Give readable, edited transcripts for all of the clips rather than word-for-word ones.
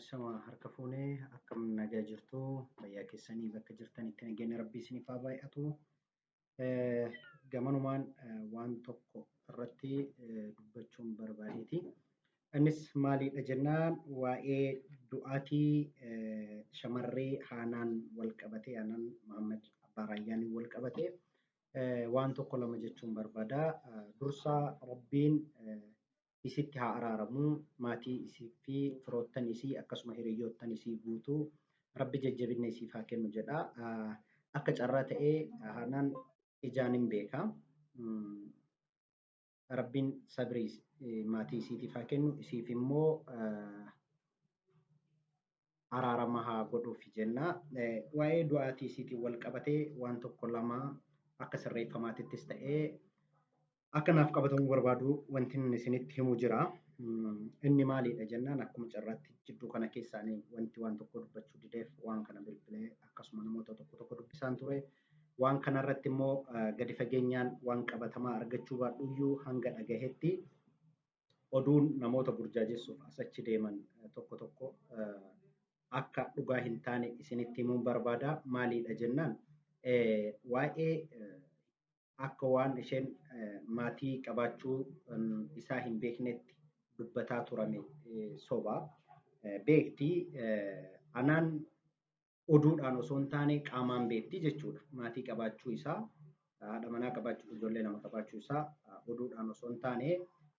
Sama harka fuunee akkam nagaa jirtu fayyaa keessanii bakka jirtanitti nageenya rabbii isiniif haa baay'atu. Gamanumaan waan tokko irratti dubbachuun barbaadeeti. Innis maalidha jennaan waa'ee du'aatii shamarree Haanaan wal qabatee Haanaan Muhammad Abbaa wal qabatee waan tokko lama jechuun barbaada. Dursaa Rabbiin isitti haa araaramu maatii isii fi firoottan isii akkasuma hiriyoottan isii guutuu Rabbi jajjabina isiif haa kennu jedha. Akka carraa ta'ee Haanaan ijaan hin beeka. Rabbiin sabrii maatii isiitiif haa kennu isiif immoo araarama haa godhuuf jenna. Waa'ee du'aatii isiitiin wal qabatee waan tokko lama akka sirreeffamaatittis ta'ee akkanaaf qabatamuu barbaadu wanti inni isinitti himu jira. Inni maalidha jennaan akkuma carraatti jidduu kana keessaanii wanti waan tokko dubbachuu dideef waan kana bilbilee akkasuma namoota tokko dubbisaan ture. Waan kanarratti immoo gadi fageenyaan waan qabatamaa argachuu baadhuyyuu hanga dhagahetti oduun namoota burjaajessuuf asachi deeman tokko akka dhugaa hin taane isinitti himuun barbaada. Maalidha jennaan waa'ee akka waan isheen maatii qabaachuu isaa hin beeknetti dubbataa turame soba beekti. Anaan oduudhaan osoo hin taane qaamaan beekti jechuudha. Maatii qabaachuu isaa haadha manaa qabaachuu ijoollee nama qabaachuu isaa oduudhaan osoo hin taane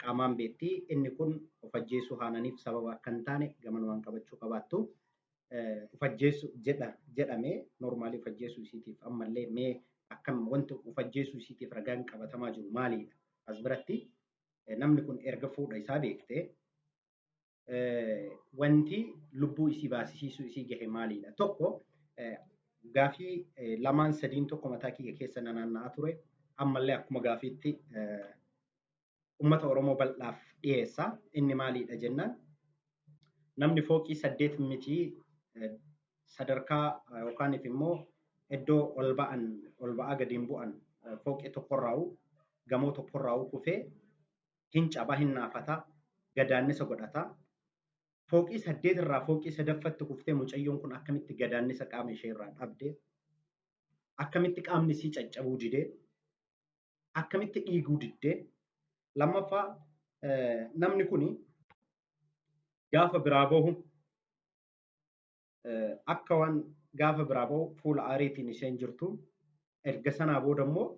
qaamaan beekti. Inni kun of ajjeesuu Haanaaniif sababa akka hin taane gamanumaan qabachuu qabaattu. Of ajjeessu jedhame normaalii of ajjeesuu isiitiif ammallee mee akkam wanti of ajjeesuu isiitiif ragaan qabatamaa jiru maalidha? As biratti namni kun erga fuudha isaa beektee wanti lubbuu isii baasisiisuu isii gahe maalidha? Tokko gaafii lamaan sadiin tokko mataa kiyya keessa naanna'aa ture. Ammallee akkuma gaafiitti uummata Oromoo bal'aaf dhiyeessa. Inni maalidha jennaan namni fooqii 8 miti sadarkaa yookaan immoo iddoo ol ba'aa gadiin bu'an fooqii tokkorraa'u gamoo tokkorraa'u kufee hin caba hin naafata gadaannisa godhata. Fooqii 8 irraa fooqii 3ffatti kuftee mucayyoon kun akkamitti gadaannisa qaama ishee irraa dhabde akkamitti qaamni isii caccabuu didee akkamitti dhiiguu diddee. Lammaffaa namni kun gaafa biraa bahu akka waan gaafa biraa bahu fuula aariitiin isheen jirtu erga sanaa booda immoo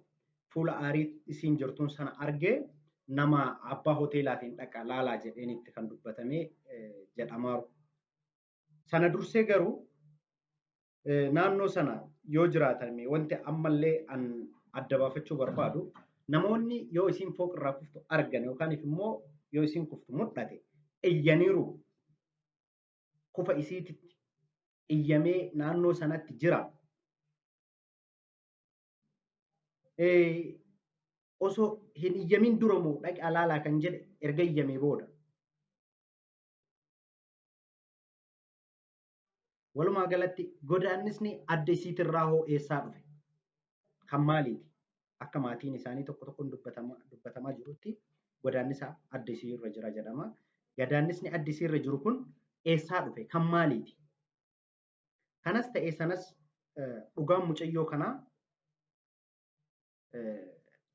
fuula aarii isiin jirtuun sana argee nama abbaa hoteelaatiin dhaqa laalaa jedheen itti kan dubbatamee jedhamaaru. Sana dursee garuu naannoo sana yoo jiraatame wanti ammallee an adda baafachuu barbaadu namoonni yoo isiin fooqirraa kuftu argan yookaan immoo yoo isiin kuftu mul'ate iyyaniiru kufa isiititti iyyamee naannoo sanatti jira. Osoo hin iyyamin dura moo dhaqi alaalaa kan jedhe erga iyyamee booda. Walumaa galatti godaannisni adda isiitirraa hoo eessaa dhufe? Kan maaliiti? Akka maatiin isaanii tokkoon dubbatamaa jirutti godaannisa adda isiirra jira jedhama. Godaannisni adda isiirra jiru kun eessaa dhufe? Kan maaliiti? Kanas ta'ee sanas dhugaan mucayyoo kanaa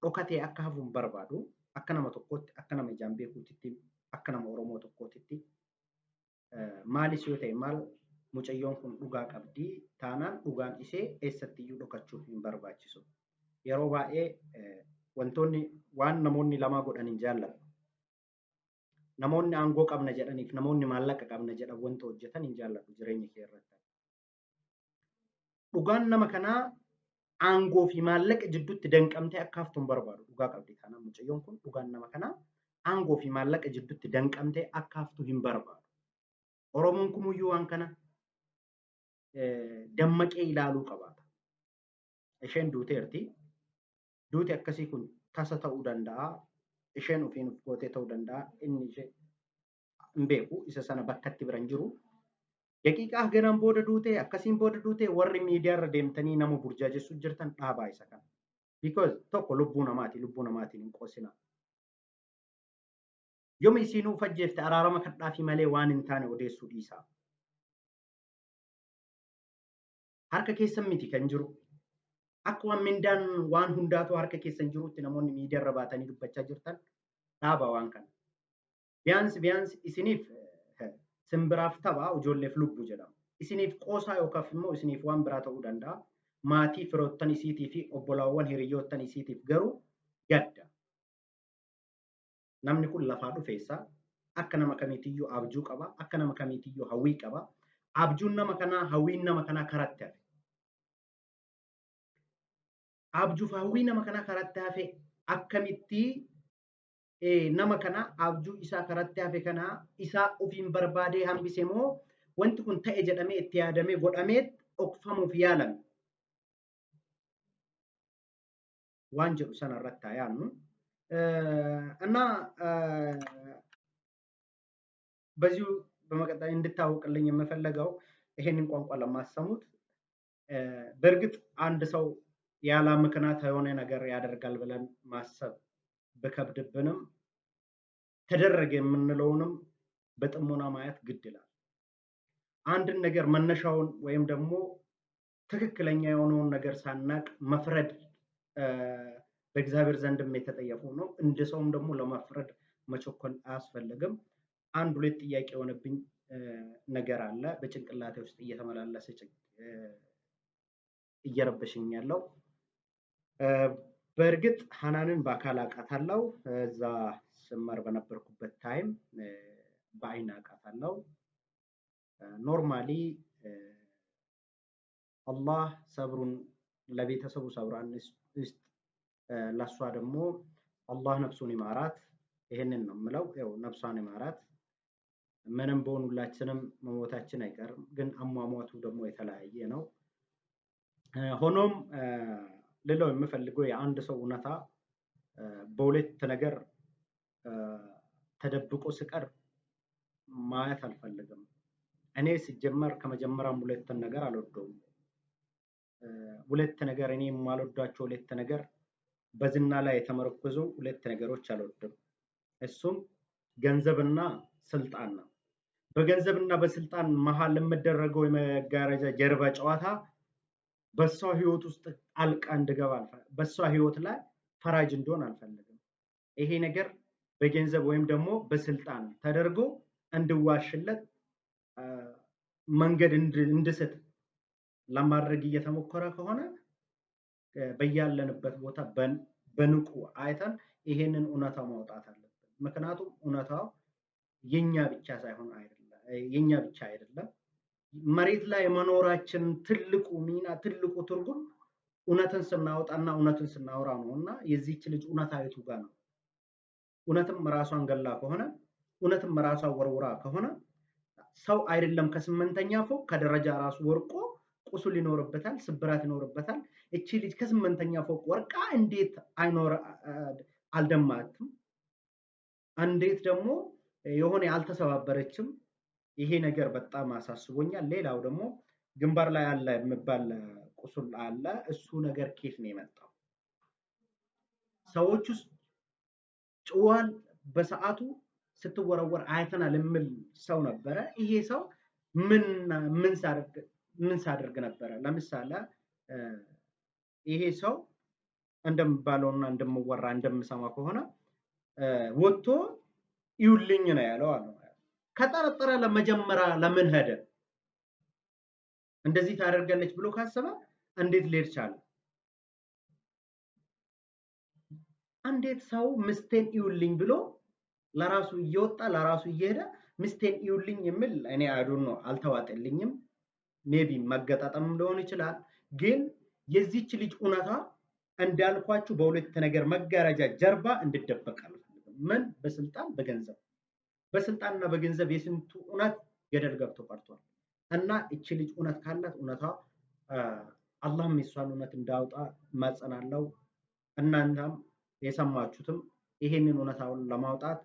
dhokatee akka hafuun barbaadu akka nama tokkootti akka nama ijaan beekuutti akka nama Oromoo tokkootti maalis yoo ta'e maal mucayyoon kun dhugaa qabdi taanaan dhugaan ishee eessattiyyuu dhokachuuf hin barbaachisu. Yeroo baay'ee wantoonni waan namoonni lamaa godhan hin jaalladhu. Namoonni aangoo qabna jedhaniif namoonni maallaqa qabna jedhan wanta hojjetan hin jaalladhu jireenya kee irratti. Dhugaan nama kanaa aangoo fi maallaqa jidduutti danqamtee akka haftuun barbaadu dhugaa qabdi taanaan mucayyoon kun dhugaan nama kanaa aangoo fi maallaqa jidduutti danqamtee akka haftu hin barbaadu. Oromoon kumuyyuu waan kana dammaqee ilaaluu qabaata. Isheen duuteerti. Duuti akkasii kun tasa ta'uu danda'a. Isheen ofiin of gootee ta'uu danda'a. Inni ishee hin beeku isa sana bakkatti biran jiru. Daqiiqaa ganaan booda duutee akkasiin booda duutee warri miidiyaarra deemtanii nama burjaajessu jirtan dhaabaa isa kana. Because tokko lubbuu namaatiin hin qoosina. Yooma isiinuu fajjeefte araarama kadhaafi malee waan hin taane odeessuu dhiisaa. harka keessan miti kan jiru. Akkuma mindaan waan hundaatu harka keessan jirutti namoonni miidiyaa irra baatanii dubbachaa jirtan dhaaba waan kana. Biyyaansi isiniif simbiraaf taphaa ijoolleef lubbu jedhama. Isiniif qoosaa yookaaf immoo isiniif waan biraa ta'uu danda'a. Maatii firoottan isiitii fi obbolaawwan hiriyoottan isiitiif garuu gadda. Namni kun lafaa dhufeessa. Akka nama kamiitiyyuu abjuu qaba. Akka nama kamiitiyyuu hawwii qaba. Abjuun nama kanaa hawwiin nama kanaa karatti hafe. Abjuuf hawwii nama kanaa karatti hafe akkamitti nama kana abjuu isaa karatti hafe kana isaa ofiin barbaadee hambise moo wanti kun ta'e jedhamee itti yaadamee godhamee dhokfamuuf yaalame. Waan jedhu sana irratti haa yaadnu. እና በዚሁ በመቀጠል እንድታወቅልኝ የምፈልገው ይሄንን ቋንቋ ለማሰሙት በእርግጥ አንድ ሰው ያለ ምክንያት የሆነ ነገር ያደርጋል ብለን ማሰብ በከብድብንም ተደረገ የምንለውንም በጥሞና ማየት ግድ ይላል። አንድን ነገር መነሻውን ወይም ደግሞ ትክክለኛ የሆነውን ነገር ሳናቅ መፍረድ በእግዚአብሔር ዘንድም የተጠየፉ ነው። እንደ ሰውም ደግሞ ለመፍረድ መቸኮል አያስፈልግም። አንድ ሁለት ጥያቄ የሆነብኝ ነገር አለ በጭንቅላቴ ውስጥ እየተመላለሰ እየረበሽኝ ያለው። በእርግጥ ሐናንን በአካል አውቃታለሁ። እዛ ስመር በነበርኩበት ታይም በአይን አውቃታለሁ። ኖርማሊ አላህ ሰብሩን ለቤተሰቡ ሰብራን እስት ለሷ ደግሞ አላህ ነፍሱን ይማራት። ይሄንን ነው የምለው። ያው ነፍሷን ይማራት። ምንም በሆነ ሁላችንም መሞታችን አይቀርም፣ ግን አሟሟቱ ደግሞ የተለያየ ነው። ሆኖም ሌላው የምፈልገው የአንድ ሰው እውነታ በሁለት ነገር ተደብቆ ሲቀር ማየት አልፈልግም። እኔ ሲጀመር ከመጀመሪያም ሁለት ነገር አልወደውም። ሁለት ነገር እኔ የማልወዳቸው ሁለት ነገር በዝና ላይ የተመረኮዙ ሁለት ነገሮች አልወድም። እሱም ገንዘብና ስልጣን ነው። በገንዘብና በስልጣን መሃል የምደረገው የመጋረጃ ጀርባ ጨዋታ በሷ ህይወት ውስጥ ጣልቃ እንድገባ አልፈልግም። በሷ ህይወት ላይ ፈራጅ እንደሆን አልፈልግም። ይሄ ነገር በገንዘብ ወይም ደግሞ በስልጣን ተደርጎ እንድዋሽለት መንገድ እንድስት ለማድረግ እየተሞከረ ከሆነ በያለንበት ቦታ በንቁ አይተን ይሄንን እውነታ ማውጣት አለብን። ምክንያቱም እውነታው የኛ ብቻ ሳይሆን የኛ ብቻ አይደለም። መሬት ላይ መኖራችን ትልቁ ሚና ትልቁ ትርጉም እውነትን ስናወጣና እውነትን ስናወራ ነውና የዚህች ልጅ እውነታ የቱ ጋር ነው? እውነትም ራሷን ገላ ከሆነ እውነትም ራሷን ወርውራ ከሆነ ሰው አይደለም ከስምንተኛ ፎቅ ከደረጃ ራሱ ወርቆ ቁስል ይኖርበታል፣ ስብራት ይኖርበታል። እቺ ልጅ ከስምንተኛ ፎቅ ወርቃ እንዴት አልደማትም? እንዴት ደግሞ የሆነ አልተሰባበረችም? ይሄ ነገር በጣም አሳስቦኛል። ሌላው ደግሞ ግንባር ላይ አለ የሚባል ቁስል አለ። እሱ ነገር ከየት ነው የመጣው? ሰዎች ውስጥ ጭዋል በሰዓቱ ስትወረወር አይተናል የሚል ሰው ነበረ። ይሄ ሰው ምን ሳደርግ ነበረ? ለምሳሌ ይሄ ሰው እንደምባለውና እንደምወራ እንደምሰማ ከሆነ ወጥቶ ይውልኝ ነው ያለው አለ። ከጠረጠረ ለመጀመሪያ ለምን ሄደ? እንደዚህ ታደርጋለች ብሎ ካሰበ እንዴት ሊሄድ ቻለ? እንዴት ሰው ምስቴን ይውልኝ ብሎ ለራሱ እየወጣ ለራሱ እየሄደ ምስቴን ይውልኝ የሚል እኔ አይዶን ነው አልተዋጠልኝም። ሜቢ መገጣጠም ሊሆን ይችላል። ግን የዚህች ልጅ እውነታ እንዳልኳችሁ በሁለት ነገር መጋረጃ ጀርባ እንድደበቅ አልፈልግም። ምን? በስልጣን በገንዘብ። በስልጣንና በገንዘብ የስንቱ እውነት ገደል ገብቶ ቀርቷል። እና እቺ ልጅ እውነት ካላት እውነታ አላህም የሷን እውነት እንዳውጣ ማጸናለው። እናንተም የሰማችሁትም ይሄንን እውነታውን ለማውጣት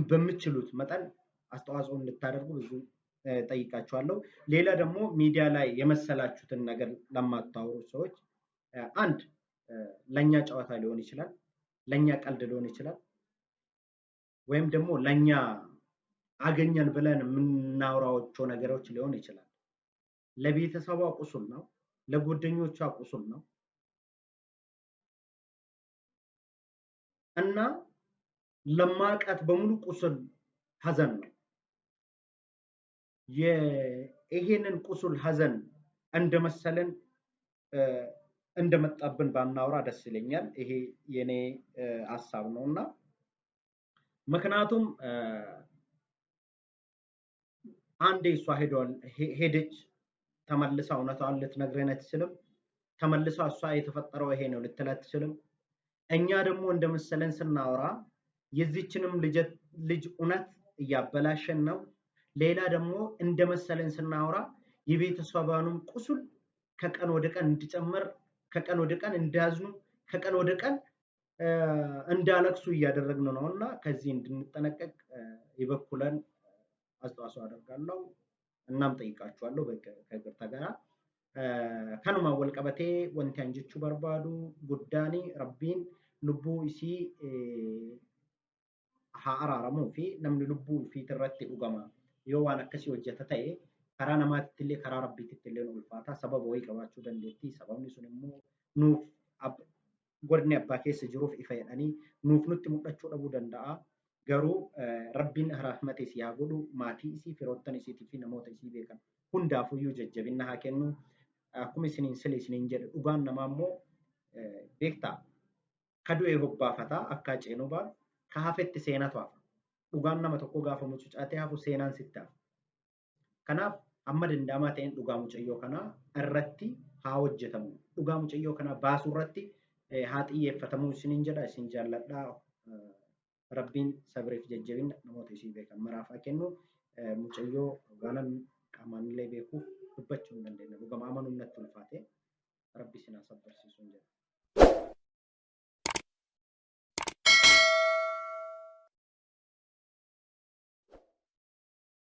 በምትችሉት መጠን አስተዋጽኦ እንድታደርጉ ብዙ ጠይቃችኋለሁ። ሌላ ደግሞ ሚዲያ ላይ የመሰላችሁትን ነገር ለማታወሩ ሰዎች አንድ ለኛ ጨዋታ ሊሆን ይችላል፣ ለኛ ቀልድ ሊሆን ይችላል፣ ወይም ደግሞ ለኛ አገኘን ብለን የምናወራቸው ነገሮች ሊሆን ይችላል። ለቤተሰቧ ቁስል ነው፣ ለጓደኞቿ ቁስል ነው እና ለማቃት በሙሉ ቁስል ሀዘን ነው። ይሄንን ቁስል ሀዘን እንደመሰለን እንደመጣብን ባናወራ ደስ ይለኛል። ይሄ የኔ ሀሳብ ነውና ምክንያቱም አንዴ እሷ ሄደች ተመልሳ እውነታውን ልትነግረን አትችልም። ተመልሳ እሷ የተፈጠረው ይሄ ነው ልትል አትችልም። እኛ ደግሞ እንደመሰለን ስናወራ የዚችንም ልጅ እውነት እያበላሸን ነው። ሌላ ደግሞ እንደመሰለን ስናወራ የቤተሰቧንም ቁስል ከቀን ወደ ቀን እንዲጨምር፣ ከቀን ወደ ቀን እንዲያዝኑ፣ ከቀን ወደ ቀን እንዳለቅሱ እያደረግን ነውና ከዚህ እንድንጠነቀቅ የበኩለን አስተዋጽኦ አደርጋለሁ። እናም ጠይቃችኋለሁ ከይቅርታ ጋር kanuma wal qabatee wanti an jechuu barbaadu guddaani rabbiin lubbuu isii haa araaramuu fi namni lubbuu ifiit irratti dhugama yoo waan akkasii hojjeta ta'e karaa namaatti illee karaa rabbiitti illee ulfaata sababa wayii qabaachuu dandeetti. Sababni sun immoo nuuf godni abbaa keessa jiruuf ifa jedhanii nuuf nutti mul'achuu dhabuu danda'a. Garuu rabbiin rahmata isii haa godhu, maatii isii, firoottan isiitii fi namoota isii beekan hundaafuyyuu jajjabinna haa kennu. Akkuma isiniin jedhe dhugaan namaa immoo beektaa kadu'ee hobbaafataa akka ceenuu baatu ka hafetti seenatu hafa. Dhugaan nama tokko gaafa mucucaatee hafu seenaan sitti hafa. Kanaaf amma danda'amaa ta'een dhugaa mucayyoo kanaa irratti haa hojjetamu. Dhugaa mucayyoo kanaa baasuu irratti haa xiyyeeffatamu isiniin jedha. Isin jaalladhaa. Rabbiin sabriif jajjabina namoota isii beekan maraaf haa kennu. Mucayyoo gaanan qaamaan